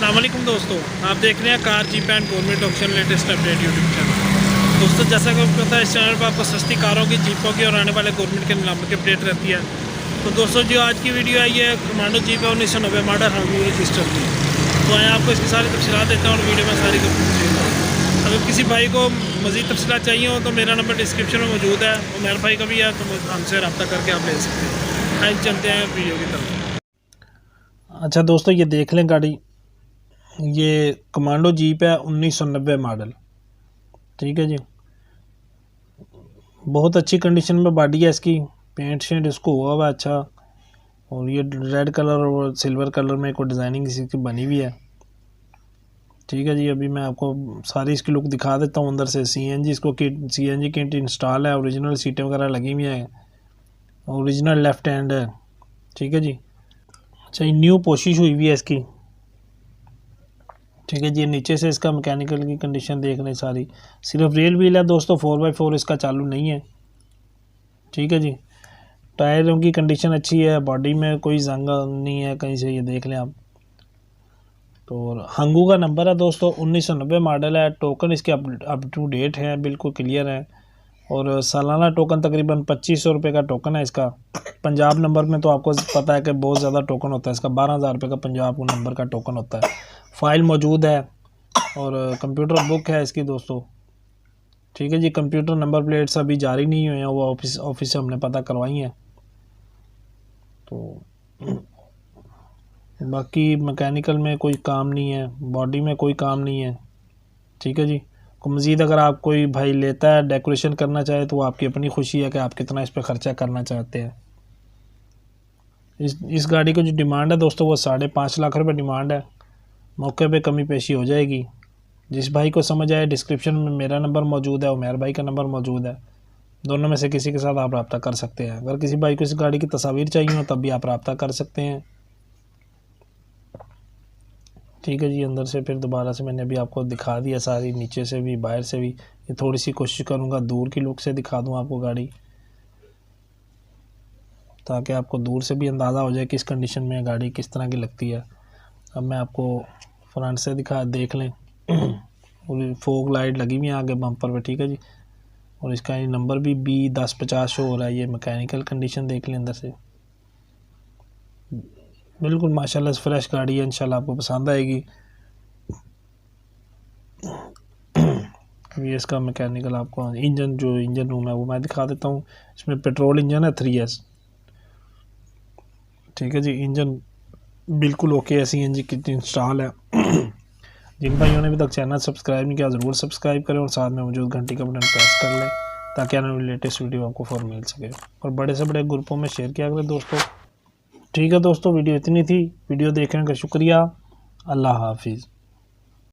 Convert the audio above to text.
अस्सलामुअलैकुम दोस्तों, आप देख रहे हैं car jeep and government option latest update YouTube channel. दोस्तों, जैसा कि आपको पता है, इस चैनल पर आपको सस्ती कारों की, जीपों की और आने वाले गवर्नमेंट के नीलामी की अपडेट रहती है। तो दोस्तों, जो आज की वीडियो आई है, कमांडो जीप है 1990 मॉडल हांगू रजिस्टर की। तो मैं आपको इसकी सारी तफसीलात देता हूँ और वीडियो में सारी अगर किसी भाई को मज़ीद तफसीलात चाहिए हो तो मेरा नंबर डिस्क्रिप्शन में मौजूद है, और मेरे भाई का भी है, तो हमसे रब्ता करके आप ले सकते हैं। आइए चलते हैं वीडियो की तरफ। अच्छा दोस्तों, ये देख लें गाड़ी, ये कमांडो जीप है 1990 मॉडल। ठीक है जी, बहुत अच्छी कंडीशन में बॉडी है इसकी, पेंट शेंट इसको हुआ हुआ अच्छा, और ये रेड कलर और सिल्वर कलर में कोई डिज़ाइनिंग इसकी बनी हुई है। ठीक है जी, अभी मैं आपको सारी इसकी लुक दिखा देता हूँ अंदर से। सीएनजी इसको किट, सीएनजी किट इंस्टॉल है, ओरिजिनल सीटें वगैरह लगी हुई हैं, ओरिजिनल लेफ्ट हैंड है। ठीक है जी, अच्छा, ये न्यू पोशिश हुई हुई है इसकी। ठीक है जी, नीचे से इसका मैकेनिकल की कंडीशन देख लें सारी, सिर्फ रेल व्हील है दोस्तों, 4x4 इसका चालू नहीं है। ठीक है जी, टायरों की कंडीशन अच्छी है, बॉडी में कोई जंग नहीं है कहीं से, ये देख लें आप। तो हांगू का नंबर है दोस्तों, 1990 मॉडल है। टोकन इसके अप टू डेट है, बिल्कुल क्लियर है, और सालाना टोकन तकरीबन 2500 रुपये का टोकन है इसका। पंजाब नंबर में तो आपको पता है कि बहुत ज़्यादा टोकन होता है इसका, 12,000 रुपये का पंजाब नंबर का टोकन होता है। फाइल मौजूद है और कंप्यूटर बुक है इसकी दोस्तों। ठीक है जी, कंप्यूटर नंबर प्लेट्स अभी जारी नहीं हुए हैं, वो ऑफिस से हमने पता करवाई हैं। तो बाकी मैकेनिकल में कोई काम नहीं है, बॉडी में कोई काम नहीं है। ठीक है जी, को मज़ीद अगर आप कोई भाई लेता है, डेकोरेशन करना चाहे, तो वो आपकी अपनी खुशी है कि आप कितना इस पर ख़र्चा करना चाहते हैं। इस गाड़ी को जो डिमांड है दोस्तों, वो 5.5 लाख रुपये डिमांड है। मौके पे कमी पेशी हो जाएगी। जिस भाई को समझ आए, डिस्क्रिप्शन में मेरा नंबर मौजूद है और मेरे भाई का नंबर मौजूद है, दोनों में से किसी के साथ आप रब्ता कर सकते हैं। अगर किसी भाई को इस गाड़ी की तस्वीर चाहिए हो तब भी आप रब्ता कर सकते हैं। ठीक है जी, अंदर से फिर दोबारा से मैंने अभी आपको दिखा दिया सारी, नीचे से भी बाहर से भी। ये थोड़ी सी कोशिश करूँगा दूर की लुक से दिखा दूँ आपको गाड़ी, ताकि आपको दूर से भी अंदाज़ा हो जाए किस कंडीशन में गाड़ी किस तरह की लगती है। अब मैं आपको फ्रंट से देख लें। और फोक लाइट लगी हुई है आगे बम्पर पे। ठीक है जी, और इसका ये नंबर भी B1050 शो हो रहा है। ये मैकेनिकल कंडीशन देख लें अंदर से, बिल्कुल माशाल्लाह फ्रेश गाड़ी है, इंशाल्लाह आपको पसंद आएगी। ये इसका मैकेनिकल आपको इंजन रूम है वो मैं दिखा देता हूँ। इसमें पेट्रोल इंजन है 3S। ठीक है जी, इंजन बिल्कुल ओके है, CNG किट इंस्टॉल है। जिन भाइयों ने अभी तक चैनल सब्सक्राइब नहीं किया, ज़रूर सब्सक्राइब करें और साथ में मौजूद घंटी का बटन प्रेस कर लें, ताकि आने वाली लेटेस्ट वीडियो आपको फ़ौरन मिल सके, और बड़े से बड़े ग्रुपों में शेयर किया करें दोस्तों। ठीक है दोस्तों, वीडियो इतनी थी। वीडियो देखने का शुक्रिया। अल्लाह हाफिज़।